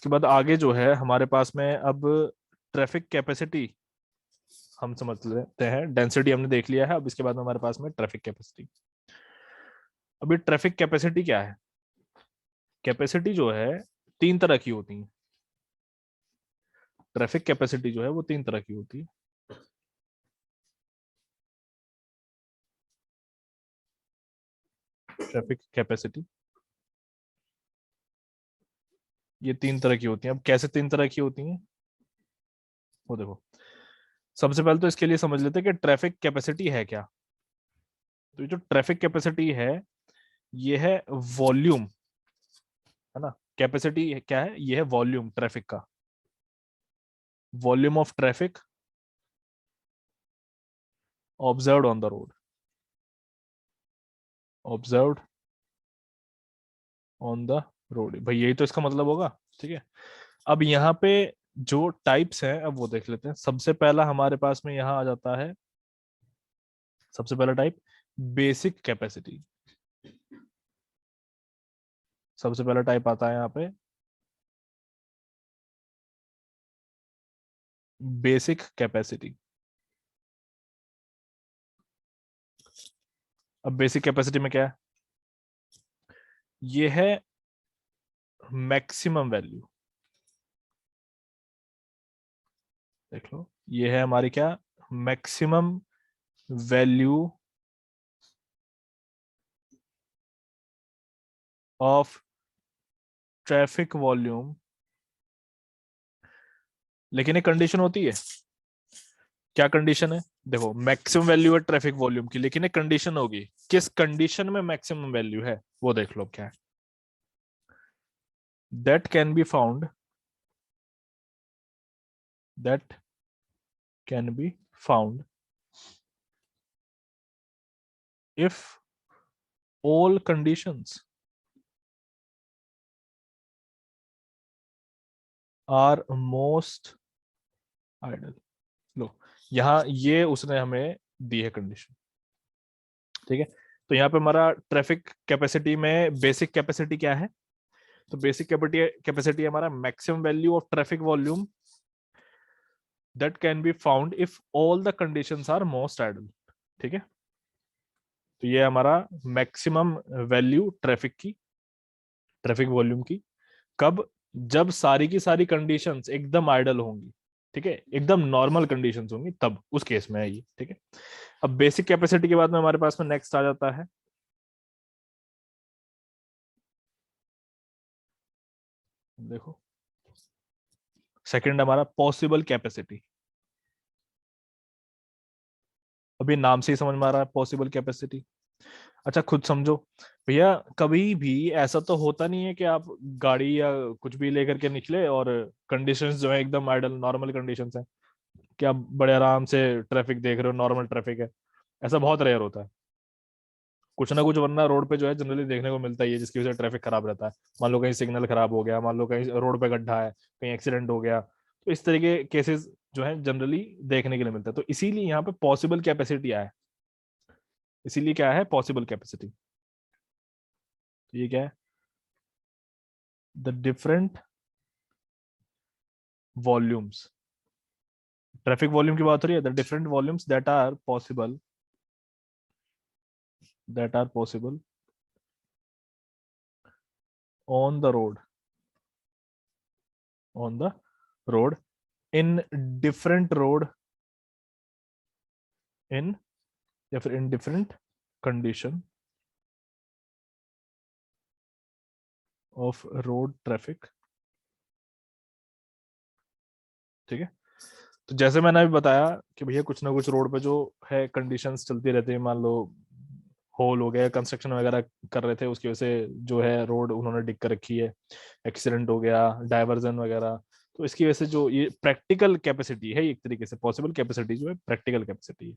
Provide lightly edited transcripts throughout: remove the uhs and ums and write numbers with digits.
इसके बाद आगे जो है हमारे पास में अब ट्रैफिक कैपेसिटी हम समझ लेते हैं। डेंसिटी हमने देख लिया है, अब इसके बाद में हमारे पास में ट्रैफिक कैपेसिटी। अभी ट्रैफिक कैपेसिटी क्या है? कैपेसिटी जो है तीन तरह की होती है। ट्रैफिक कैपेसिटी जो है वो तीन तरह की होती है। ट्रैफिक कैपेसिटी ये तीन तरह की होती हैं। अब कैसे तीन तरह की होती हैं वो देखो। सबसे पहले तो इसके लिए समझ लेते हैं कि ट्रैफिक कैपेसिटी है क्या। तो ये जो ट्रैफिक कैपेसिटी है ये है वॉल्यूम, है ना। कैपेसिटी क्या है? ये है वॉल्यूम ट्रैफिक का, volume of traffic observed on the road, observed on the road. भाई यही तो इसका मतलब होगा, ठीक है। अब यहाँ पे जो टाइप्स हैं अब वो देख लेते हैं। सबसे पहला हमारे पास में यहाँ आ जाता है, सबसे पहला टाइप बेसिक कैपेसिटी। सबसे पहला टाइप आता है यहाँ पे बेसिक कैपेसिटी। अब बेसिक कैपेसिटी में क्या है? ये है मैक्सिमम वैल्यू। देख लो, ये है हमारी क्या, maximum value of traffic volume. लेकिन एक कंडीशन होती है। क्या कंडीशन है? देखो, मैक्सिमम वैल्यू है ट्रैफिक वॉल्यूम की, लेकिन एक कंडीशन होगी। किस कंडीशन में मैक्सिमम वैल्यू है वो देख लो क्या है। That can be found, that can be found if all conditions are most ideal। लो, यहाँ ये उसने हमें दी है कंडीशन, ठीक है। तो यहाँ पे हमारा ट्रैफिक कैपेसिटी में बेसिक कैपेसिटी क्या है? तो बेसिक कैपेसिटी हमारा maximum value of traffic volume that can be found if all the conditions are most ideal, ठीक है। तो ये हमारा मैक्सिमम वैल्यू ट्रैफिक की, ट्रैफिक वॉल्यूम की, कब? जब सारी की सारी कंडीशंस एकदम आइडल होंगी, ठीक है, एकदम नॉर्मल कंडीशंस होंगी, तब उस केस में है ये, ठीक है। अब बेसिक कैपेसिटी के बाद में हमारे पास में नेक्स्ट आ जाता है, देखो, सेकंड हमारा पॉसिबल कैपेसिटी। अभी नाम से ही समझ में आ रहा है पॉसिबल कैपेसिटी। अच्छा खुद समझो भैया, कभी भी ऐसा तो होता नहीं है कि आप गाड़ी या कुछ भी लेकर के निकले और कंडीशंस जो है एकदम आइडल नॉर्मल कंडीशंस हैं, कि आप बड़े आराम से ट्रैफिक देख रहे हो, नॉर्मल ट्रैफिक है। ऐसा बहुत रेयर होता है। कुछ ना कुछ वरना रोड पे जो है जनरली देखने को मिलता ही है, जिसकी वजह से ट्रैफिक खराब रहता है। मान लो कहीं सिग्नल खराब हो गया, मान लो कहीं रोड पे गड्ढा है, कहीं एक्सीडेंट हो गया, तो इस तरह के केसेस जो है जनरली देखने के लिए मिलता है। तो इसीलिए यहाँ पे पॉसिबल कैपेसिटी आया है। इसीलिए क्या है? Possible capacity. तो ये क्या है? The different volumes, traffic volume की बात हो रही है, the different volumes that are possible on the road, on the road in different road, in या फिर in different condition of road traffic, ठीक है। तो जैसे मैंने अभी बताया कि भैया कुछ ना कुछ रोड पे जो है कंडीशंस चलती रहती है। मान लो होल हो गया, कंस्ट्रक्शन वगैरह कर रहे थे, उसकी वजह से जो है रोड उन्होंने डिग कर रखी है, एक्सीडेंट हो गया, डाइवर्जन वगैरह। तो इसकी वजह से जो ये प्रैक्टिकल कैपेसिटी है, एक तरीके से पॉसिबल कैपेसिटी जो है प्रैक्टिकल कैपेसिटी है।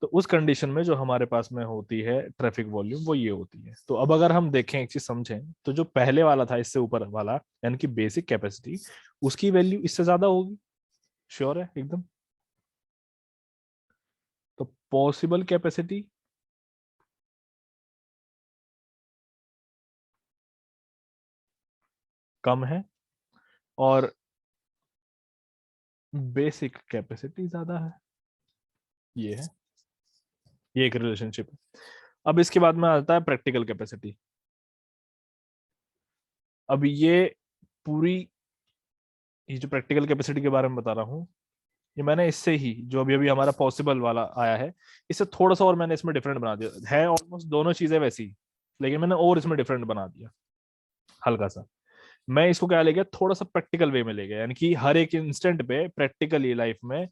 तो उस कंडीशन में जो हमारे पास में होती है ट्रैफिक वॉल्यूम, वो ये होती है। तो अब अगर हम देखें, एक चीज समझें, तो जो पहले वाला था इससे ऊपर वाला, यानी कि बेसिक कैपेसिटी, उसकी वैल्यू इससे ज्यादा होगी। श्योर है एकदम? तो पॉसिबल कैपेसिटी कम है और बेसिक कैपेसिटी ज्यादा है। ये है, ये एक रिलेशनशिप है। अब इसके बाद में आता है प्रैक्टिकल कैपेसिटी। अब ये पूरी, ये जो प्रैक्टिकल कैपेसिटी के बारे में बता रहा हूँ, ये मैंने इससे ही, जो अभी अभी हमारा पॉसिबल वाला आया है, इससे थोड़ा सा और मैंने इसमें डिफरेंट बना दिया है। ऑलमोस्ट दोनों चीजें वैसी, लेकिन मैंने और इसमें डिफरेंट बना दिया हल्का सा। मैं इसको क्या ले गया, थोड़ा सा प्रैक्टिकल वे में ले गया, यानी कि हर एक इंस्टेंट पे प्रैक्टिकली लाइफ में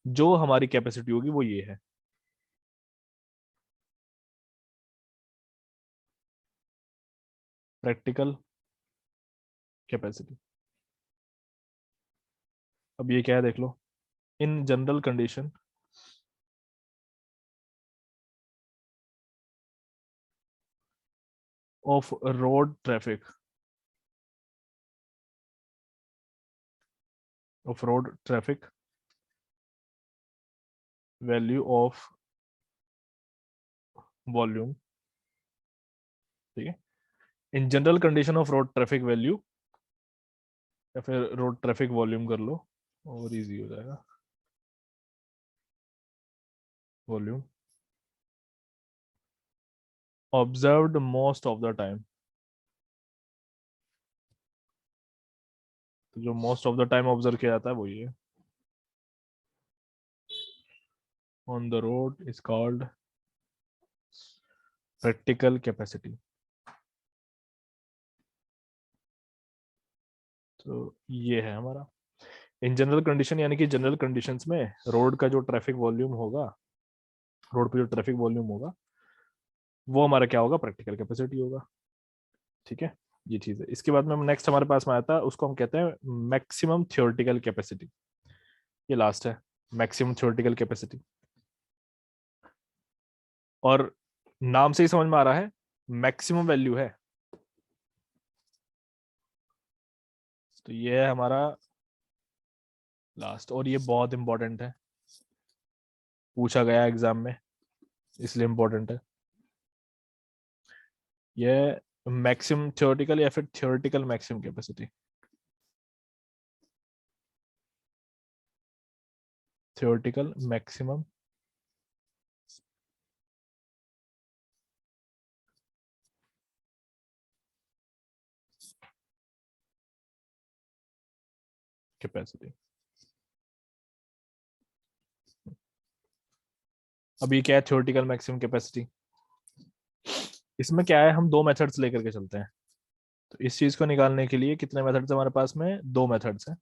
जो हमारी कैपेसिटी होगी वो ये है। Practical capacity. अब ये क्या है देख लो। In general condition of road traffic, of road traffic value of volume, ठीक है। In general condition of road traffic value, या फिर रोड ट्रैफिक वॉल्यूम कर लो और इजी हो जाएगा। Volume observed most of the time, तो जो most of the time observe किया जाता है वो ये on the road is called practical capacity. तो ये है हमारा इन जनरल कंडीशन, यानी कि जनरल कंडीशंस में रोड का जो ट्रैफिक वॉल्यूम होगा, रोड पे जो ट्रैफिक वॉल्यूम होगा वो हमारा क्या होगा, प्रैक्टिकल कैपेसिटी होगा। ठीक है, ये चीज है। इसके बाद में नेक्स्ट हमारे पास में आता है, उसको हम कहते हैं मैक्सिमम थियोरेटिकल कैपेसिटी। ये लास्ट है, मैक्सिमम थियोरेटिकल कैपेसिटी। और नाम से ही समझ में आ रहा है मैक्सिमम वैल्यू है, तो ये है हमारा लास्ट। और ये बहुत इंपॉर्टेंट है, पूछा गया एग्जाम में, इसलिए इंपॉर्टेंट है ये। मैक्सिमम थियोरेटिकल या फिर theoretical maximum capacity, theoretical maximum capacity. अब ये क्या है थियोरेटिकल मैक्सिमम कैपेसिटी, इसमें क्या है, हम दो मेथड्स लेकर के चलते हैं। तो इस चीज को निकालने के लिए कितने मेथड्स हमारे पास में, दो मेथड्स हैं।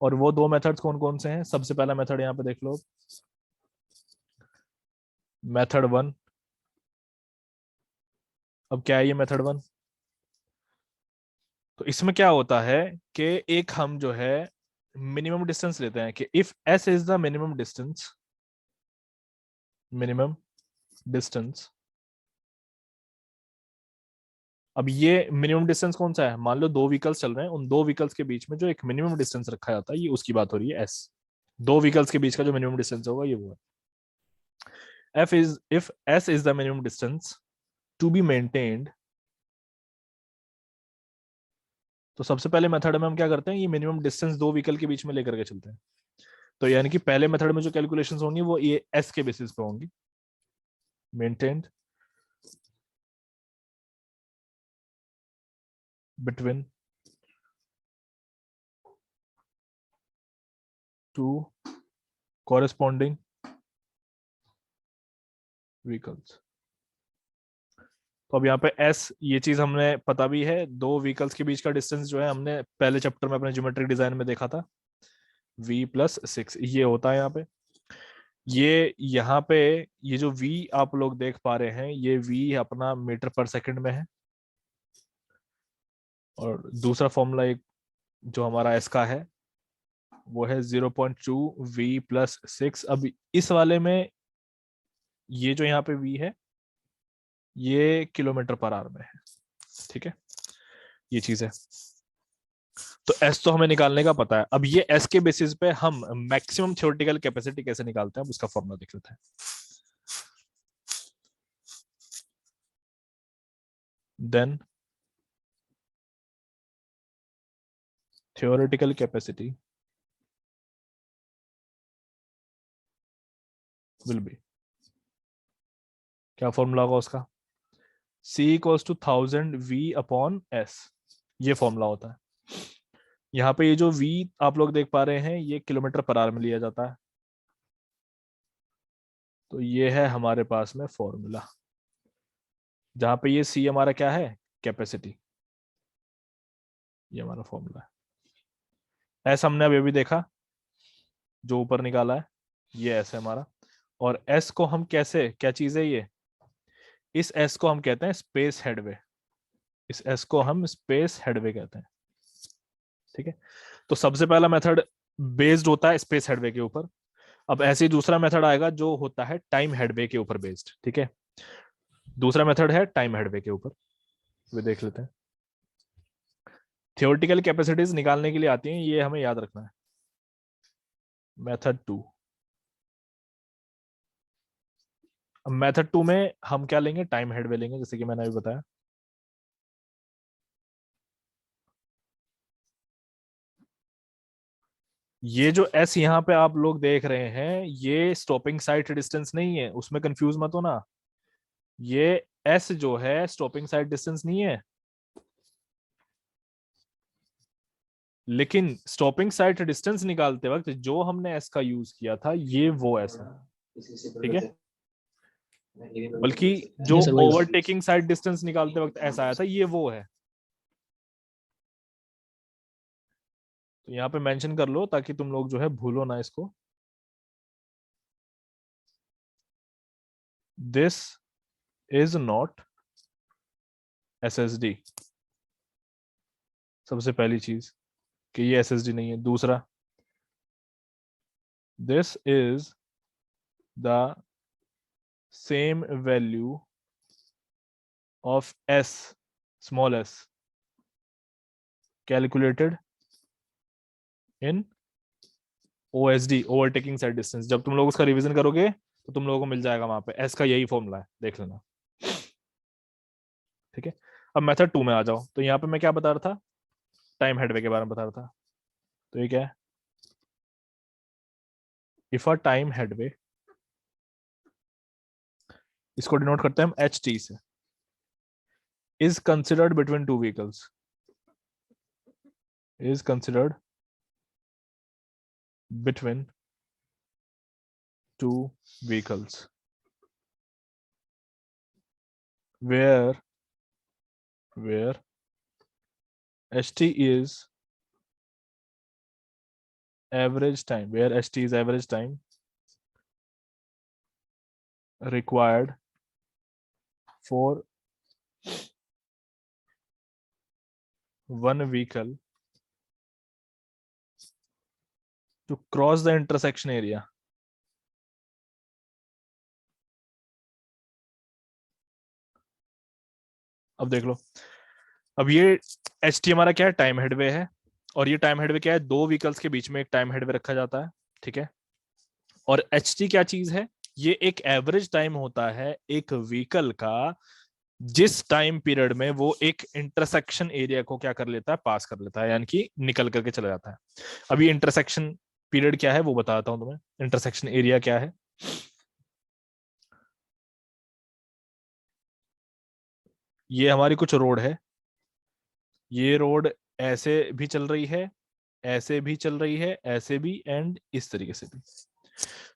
और वो दो मेथड्स कौन कौन से हैं, सबसे पहला मेथड यहाँ पे देख लो, मेथड वन। अब क्या है ये मेथड वन, तो इसमें क्या होता है कि एक हम जो है मिनिमम डिस्टेंस लेते हैं, कि if S is the minimum distance, minimum distance. अब ये मिनिमम डिस्टेंस कौन सा है, मान लो दो व्हीकल्स चल रहे हैं, उन दो व्हीकल्स के बीच में जो एक मिनिमम डिस्टेंस रखा जाता है, ये उसकी बात हो रही है, एस। दो व्हीकल्स के बीच का जो मिनिमम डिस्टेंस होगा ये वो है। F is if S is the minimum distance to be maintained, तो सबसे पहले मेथड में हम क्या करते हैं, ये मिनिमम डिस्टेंस दो व्हीकल के बीच में लेकर के चलते हैं। तो यानी कि पहले मेथड में जो कैलकुलेशंस होंगी वो ये एस के बेसिस पे होंगी, maintained between two corresponding vehicles. तो अब यहाँ पे एस, ये चीज हमने पता भी है, दो व्हीकल्स के बीच का डिस्टेंस जो है हमने पहले चैप्टर में अपने ज्योमेट्रिक डिजाइन में देखा था, v+6 ये होता है यहाँ पे। ये यहाँ पे ये जो v आप लोग देख पा रहे हैं, ये v अपना मीटर पर सेकंड में है। और दूसरा फॉर्मूला एक जो हमारा एस का है वो है 0.2 v+6। अब इस वाले में ये जो यहाँ पे v है ये किलोमीटर पर आवर में है, ठीक है, ये चीज है। तो एस तो हमें निकालने का पता है। अब ये एस के बेसिस पे हम मैक्सिमम थ्योरेटिकल कैपेसिटी कैसे निकालते हैं, उसका फॉर्मूला देख लेते हैं। Then theoretical capacity will be, क्या फॉर्मूला होगा उसका, C equals to 1000 V upon S, ये फॉर्मूला होता है। यहाँ पे ये जो V आप लोग देख पा रहे हैं ये किलोमीटर पर आवर में लिया जाता है, तो ये है हमारे पास में फॉर्मूला, जहां पे ये C हमारा क्या है, कैपेसिटी, ये हमारा फॉर्मूला है। S हमने अभी अभी देखा जो ऊपर निकाला है, ये S है हमारा, और S को हम कैसे, क्या चीज है ये, इस S को हम कहते हैं स्पेस हेडवे, इस S को हम स्पेस हेडवे कहते हैं, ठीक है। तो सबसे पहला मेथड बेस्ड होता है स्पेस हेडवे के ऊपर, अब ऐसे ही दूसरा मेथड आएगा जो होता है टाइम हेडवे के ऊपर बेस्ड, ठीक है। दूसरा मेथड है टाइम हेडवे के ऊपर, वे देख लेते हैं। थियोरेटिकल कैपेसिटीज निकालने के लिए आती हैं, ये हमें याद रखना है। मेथड 2, अब मेथड 2 में हम क्या लेंगे, टाइम हेडवे लेंगे, जैसे कि मैंने अभी बताया। ये जो S यहाँ पे आप लोग देख रहे हैं, ये स्टॉपिंग साइट डिस्टेंस नहीं है, उसमें कंफ्यूज मत होना। ये S जो है स्टॉपिंग साइट डिस्टेंस नहीं है, लेकिन स्टॉपिंग साइट डिस्टेंस निकालते वक्त जो हमने S का यूज किया था, ये वो S है, ठीक है। बल्कि जो ओवरटेकिंग साइट डिस्टेंस निकालते वक्त S आया था, ये वो है। तो यहाँ पे मेंशन कर लो ताकि तुम लोग जो है भूलो ना इसको। दिस इज नॉट SSD, सबसे पहली चीज कि ये SSD नहीं है। दूसरा, this is the same value of S, small s, calculated in OSD, overtaking side distance. जब तुम लोग उसका रिवीजन करोगे तो तुम लोगों को मिल जाएगा वहां पे, S का यही फॉर्मूला है, देख लेना, ठीक है। अब मेथड 2 में आ जाओ, तो यहाँ पे मैं क्या बता रहा था, टाइम हेडवे के बारे में बता रहा था। तो ये क्या है, इफ अ टाइम हेडवे, इसको डिनोट करते हैं हम HT से, is considered between two vehicles, is considered between two vehicles where HT is average time, where HT is average time required for one vehicle to cross the intersection area. अब देख लो, अब ये HT हमारा क्या है, time headway है, और ये टाइम हेडवे क्या है, दो व्हीकल्स के बीच में एक टाइम हेडवे रखा जाता है, ठीक है। और HT क्या चीज है, ये एक एवरेज टाइम होता है एक व्हीकल का, जिस टाइम पीरियड में वो एक इंटरसेक्शन एरिया को क्या कर लेता है, पास कर लेता है, यानी कि निकल करके चला जाता है। अभी इंटरसेक्शन पीरियड क्या है वो बताता हूं तुम्हें, इंटरसेक्शन एरिया क्या है। ये हमारी कुछ रोड है, ये रोड ऐसे भी चल रही है, ऐसे भी चल रही है, ऐसे भी, एंड इस तरीके से भी।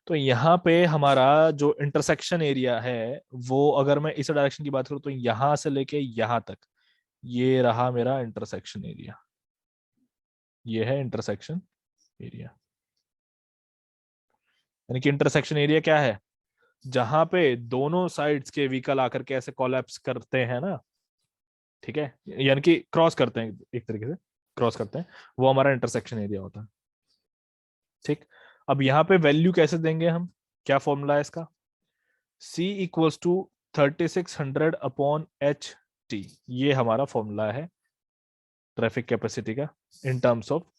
तो यहाँ पे हमारा जो इंटरसेक्शन एरिया है, वो अगर मैं इस डायरेक्शन की बात करूं तो यहां से लेके यहां तक, ये रहा मेरा इंटरसेक्शन एरिया, ये है इंटरसेक्शन एरिया। यानी कि इंटरसेक्शन एरिया क्या है, जहां पे दोनों साइड्स के व्हीकल आकर के ऐसे कोलैप्स करते हैं ना, ठीक है, यानी कि क्रॉस करते हैं, एक तरीके से क्रॉस करते हैं, वो हमारा इंटरसेक्शन एरिया होता है, ठीक। अब यहाँ पे वैल्यू कैसे देंगे हम, क्या फॉर्मूला है इसका, C equals to 3600 upon HT, ये हमारा फॉर्मूला है ट्रैफिक कैपेसिटी का in terms of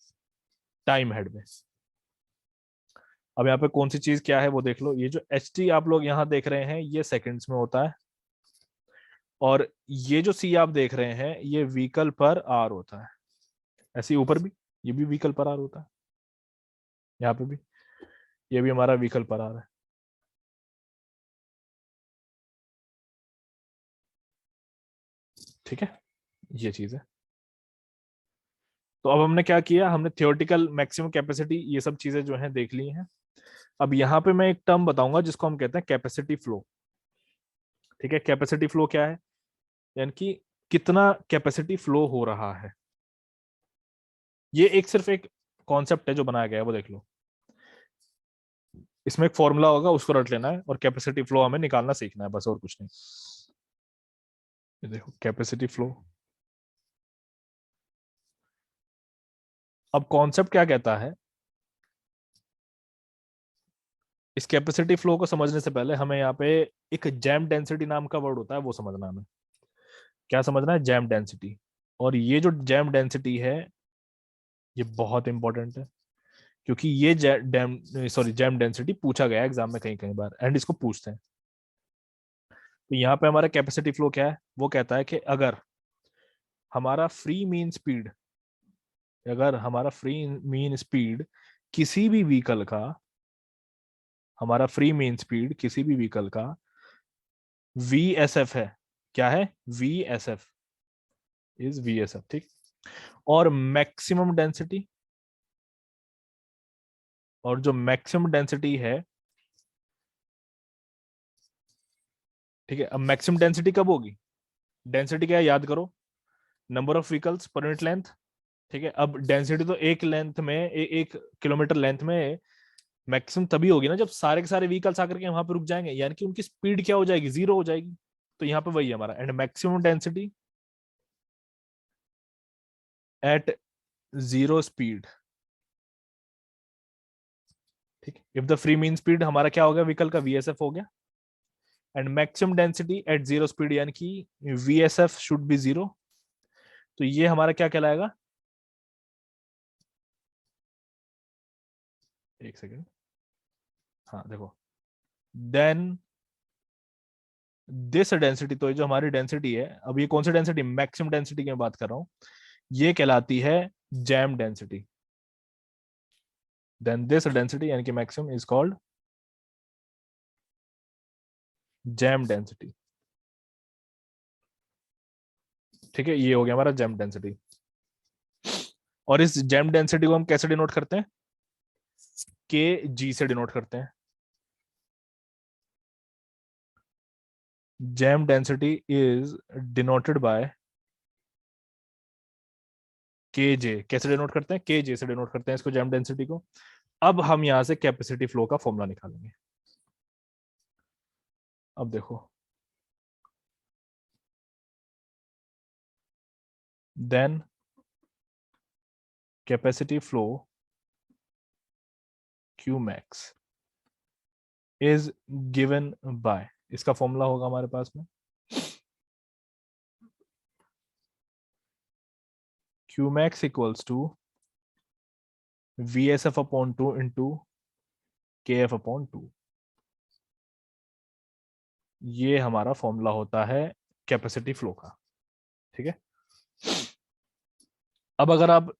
time head में। अब यहाँ पे कौन सी चीज क्या है वो देख लो, ये जो HT आप लोग यहाँ देख रहे हैं ये सेकंड्स में होता है, और ये जो C आप देख रहे हैं ये व्हीकल पर आवर होता है, ऐसे ऊपर भी ये भी व्हीकल पर आर होता है, यहाँ पे भी ये भी हमारा व्हीकल पर आर है। ठीक है, ये चीज है। तो अब हमने क्या किया, हमने थियोरेटिकल मैक्सिमम कैपेसिटी ये सब चीजें जो है देख ली हैं। अब यहाँ पे मैं एक टर्म बताऊंगा जिसको हम कहते हैं कैपेसिटी फ्लो। ठीक है, कैपेसिटी फ्लो क्या है, यानी कि कितना कैपेसिटी फ्लो हो रहा है। ये एक सिर्फ एक कॉन्सेप्ट है जो बनाया गया है, वो देख लो। इसमें एक फॉर्मूला होगा, उसको रट लेना है और कैपेसिटी फ्लो हमें निकालना सीखना है, बस और कुछ नहीं। ये देखो कैपेसिटी फ्लो। अब कॉन्सेप्ट क्या कहता है, इस कैपेसिटी फ्लो को समझने से पहले हमें यहाँ पे एक जैम डेंसिटी नाम का वर्ड होता है, वो समझना है हमें। क्या समझना है, जैम डेंसिटी। और ये जो जैम डेंसिटी है ये बहुत इंपॉर्टेंट है, क्योंकि ये जैम डेंसिटी पूछा गया एग्जाम में कई कई बार, एंड इसको पूछते हैं। तो यहाँ पे हमारा कैपेसिटी फ्लो क्या है, वो कहता है कि हमारा फ्री मीन स्पीड अगर हमारा फ्री मीन स्पीड किसी भी व्हीकल का हमारा फ्री मीन स्पीड किसी भी व्हीकल का VSF है। क्या है, VSF इज VSF, ठीक। और मैक्सिमम डेंसिटी, और जो मैक्सिमम डेंसिटी है, ठीक है। अब मैक्सिमम डेंसिटी कब होगी, डेंसिटी क्या है याद करो, number of vehicles per unit length. ठीक है, अब डेंसिटी तो एक लेंथ में एक किलोमीटर लेंथ में मैक्सिमम तभी होगी ना जब सारे के सारे व्हीकल्स आकर के वहां पे रुक जाएंगे, यानी कि उनकी स्पीड क्या हो जाएगी, 0 हो जाएगी। तो यहाँ पे वही है हमारा, and maximum density at 0 speed. ठीक, if the free mean speed हमारा क्या हो गया, व्हीकल का VSF हो गया, and maximum density at 0 speed, यानी कि VSF शुड बी 0। तो ये हमारा क्या कहलाएगा, एक सेकेंड, हाँ देखो, देन दिस डेंसिटी, तो ये जो हमारी डेंसिटी है, अब ये कौन सी डेंसिटी, मैक्सिमम डेंसिटी की मैं बात कर रहा हूं, ये कहलाती है jam density. Then this density यानी कि maximum is called jam density. ठीक है, ये हो गया हमारा जैम डेंसिटी। और इस जैम डेंसिटी को हम कैसे डिनोट करते हैं, KG से डिनोट करते हैं। Jam density is denoted by KJ। कैसे डिनोट करते हैं, KJ से डिनोट करते हैं इसको, जैम डेंसिटी को। अब हम यहां से कैपेसिटी फ्लो का फॉर्मूला निकालेंगे। अब देखो, then capacity flow Qmax is given by, इसका फॉर्मूला होगा हमारे पास में, Qmax equals to VSF upon 2 into KF upon 2। ये हमारा फॉर्मूला होता है कैपेसिटी फ्लो का। ठीक है, अब अगर आप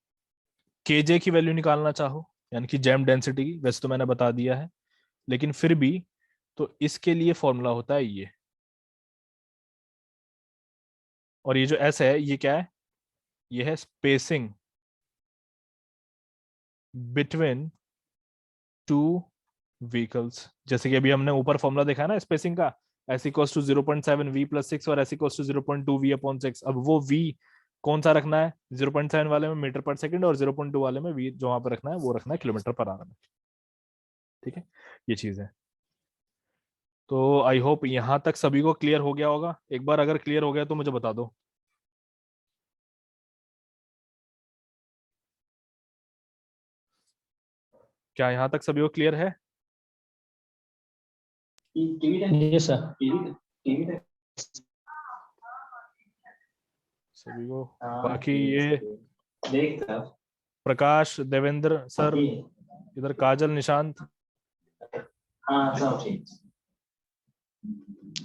KJ की वैल्यू निकालना चाहो, यानी कि जैम डेंसिटी की, वैसे तो मैंने बता दिया है, लेकिन फिर भी तो इसके लिए फॉर्मूला होता है ये, और ये जो S है ये क्या है, ये है स्पेसिंग बिटवीन टू व्हीकल्स। जैसे कि अभी हमने ऊपर फॉर्मूला देखा है ना स्पेसिंग का, S equals to 0.7 V plus 6 और S equals to 0.2 V upon 6। अब वो V कौन सा रखना है, 0.7 वाले में मीटर पर सेकंड, और 0.2 वाले में V जो वहां पर रखना है वो रखना है किलोमीटर पर आवर में। ठीक है, ये चीज है। तो आई होप यहां तक सभी को क्लियर हो गया होगा। एक बार अगर क्लियर हो गया तो मुझे बता दो। क्या यहां तक सभी को क्लियर है, यस सर। सभी को? बाकी ये प्रकाश, देवेंद्र सर, इधर काजल, निशांत।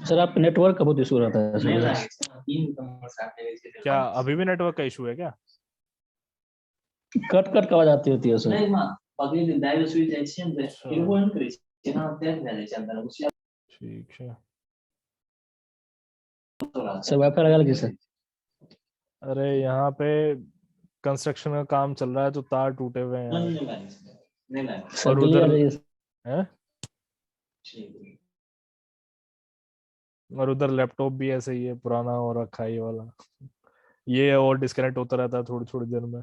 सर आपका नेटवर्क का बहुत इशू रहता है सर। क्या अभी भी नेटवर्क का इशू है क्या? कट कट के आवाज आती होती है उसमें। नहीं मां पगली दाइव सुई जाय છે ને એ લોકો એમ કરે છે ના ત્યાં જ જાય છે અંદર ઉसी ठीक है। सर वाईफाई लगा लगी सर। अरे यहाँ पे कंस्ट्रक्शन का काम चल रहा है तो तार टूटे हुए हैं यार। नहीं नहीं सर और दिल्ली आ उधर जाइए। है, और उधर लैपटॉप भी ऐसे ही है, पुराना हो रखा है ये वाला। ये और डिस्कनेक्ट होता रहता है थोड़ी थोड़ी देर में।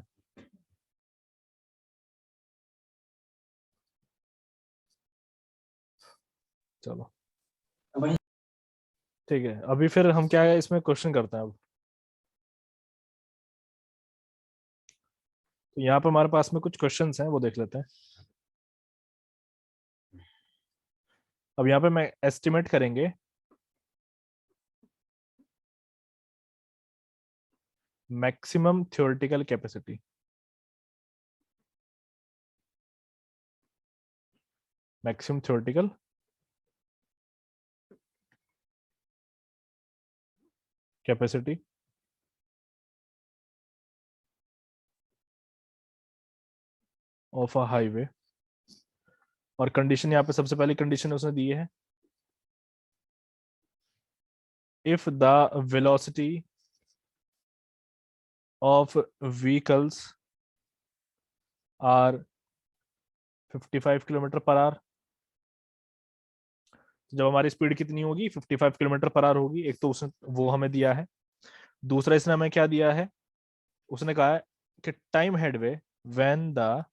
चलो ठीक है, अभी फिर हम क्या है इसमें क्वेश्चन करते हैं अब। तो यहाँ पे हमारे पास में कुछ क्वेश्चंस हैं, वो देख लेते हैं। अब यहाँ पे मैं एस्टिमेट करेंगे maximum theoretical capacity. Maximum theoretical capacity of a highway. और कंडीशन यहाँ पे सबसे पहली कंडीशन उसने दी है, if the velocity of vehicles are 55 kilometre per hour. जब हमारी स्पीड कितनी होगी, 55 किलोमीटर पर आवर होगी। एक तो उसने वो हमें दिया है। दूसरा इसने हमें क्या दिया है, उसने कहा है कि time headway when the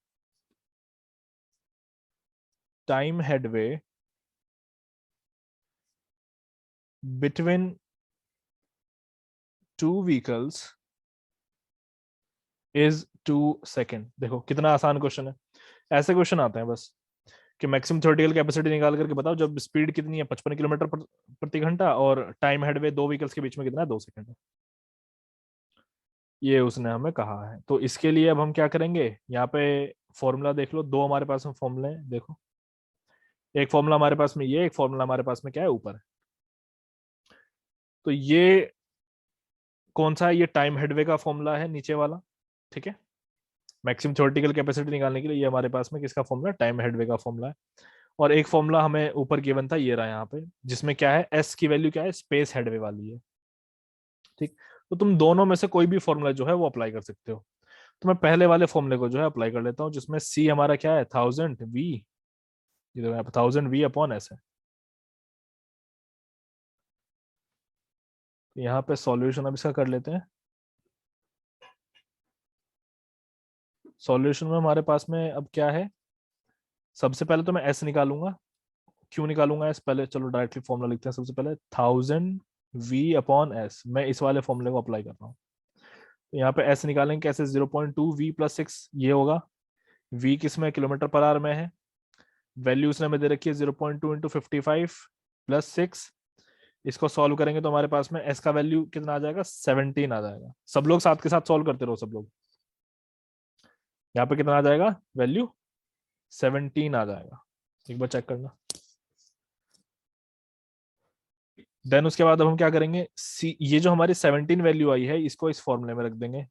time headway between two vehicles is 2 second. देखो कितना आसान क्वेश्चन है। ऐसे क्वेश्चन आते हैं बस कि मैक्सिमम थ्योरेटिकल कैपेसिटी निकाल करके बताओ जब स्पीड कितनी है, 55 किलोमीटर प्रति घंटा, और टाइम हेडवे दो व्हीकल्स के बीच में कितना है, 2 सेकेंड है। ये उसने हमें कहा है। तो इसके लिए अब हम क्या करेंगे, यहाँ पे फॉर्मूला देख लो। दो हमारे पास में फॉर्मूले हैं, देखो। एक फॉर्मूला हमारे पास में ये, एक फॉर्मूला हमारे पास में क्या है, ऊपर है। तो ये कौन सा है, ये टाइम हेडवे का फॉर्मूला है नीचे वाला, ठीक है। मैक्सिमम थ्योरेटिकल कैपेसिटी निकालने के लिए ये हमारे पास में किसका फॉर्मूला, टाइम हेडवे का फॉर्मूला है। और एक फॉर्मूला हमें ऊपर गिवन था, ये रहा यहाँ पे, जिसमें क्या है, एस की वैल्यू क्या है, स्पेस हेडवे वाली है, ठीक। तो तुम दोनों में से कोई भी फॉर्मूला जो है वो अप्लाई कर सकते हो। तो मैं पहले वाले फॉर्मूले को जो है अप्लाई कर लेता हूँ, जिसमें सी हमारा क्या है, 1000 V। ये देखो यहाँ पे 1000 V अपॉन एस है। तो यहाँ पे सॉल्यूशन अब इसका कर लेते हैं। सॉल्यूशन में हमारे पास में अब क्या है, सबसे पहले तो मैं एस निकालूंगा। क्यों निकालूंगा एस, पहले चलो डायरेक्टली फॉर्मूला लिखते हैं। सबसे पहले 1000 V अपॉन एस, मैं इस वाले फॉर्मूले को अप्लाई कर रहा हूँ। तो यहाँ पे एस निकालेंगे कैसे, 0.2 V + 6 ये होगा। V किस में, किलोमीटर पर आवर में है। वैल्यू उसने हमें दे रखी है 0.2 × 55 + 6। इसको सॉल्व करेंगे तो हमारे पास में एस का वैल्यू कितना आ जाएगा, 17 आ जाएगा। सब लोग साथ के साथ सॉल्व करते रहो सब लोग। यहाँ पे कितना आ जाएगा वैल्यू, 17 आ जाएगा। एक बार चेक करना। देन उसके बाद अब हम क्या करेंगे, सी, ये जो हमारी 17 वैल्यू आई है इसको इस फॉर्मूले में रख देंगे।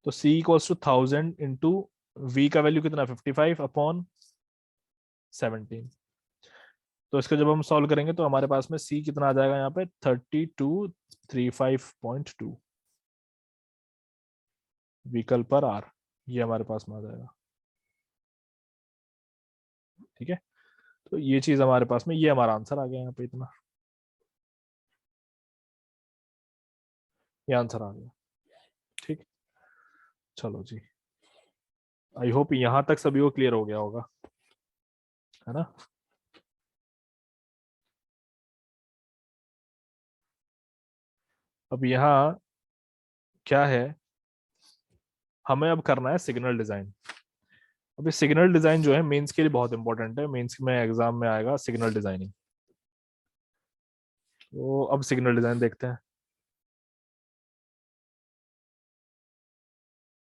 तो C = 1000 × V का वैल्यू कितना, 55 अपॉन 17। तो इसको जब हम सॉल्व करेंगे तो हमारे पास में C कितना आ जाएगा यहाँ पे, 3235.2 व्हीकल पर आवर, ये हमारे पास में आ जाएगा, ठीक है। तो ये चीज हमारे पास में, ये हमारा आंसर आ गया यहाँ पे इतना, ये आंसर आ गया, ठीक। चलो जी, आई होप यहाँ तक सभी को क्लियर हो गया होगा, है ना। अब यहाँ क्या है, हमें अब करना है सिग्नल डिजाइन। अभी सिग्नल डिजाइन जो है मेंस के लिए बहुत इंपॉर्टेंट है, मेंस में एग्जाम में आएगा सिग्नल डिजाइनिंग। तो अब सिग्नल डिजाइन देखते हैं।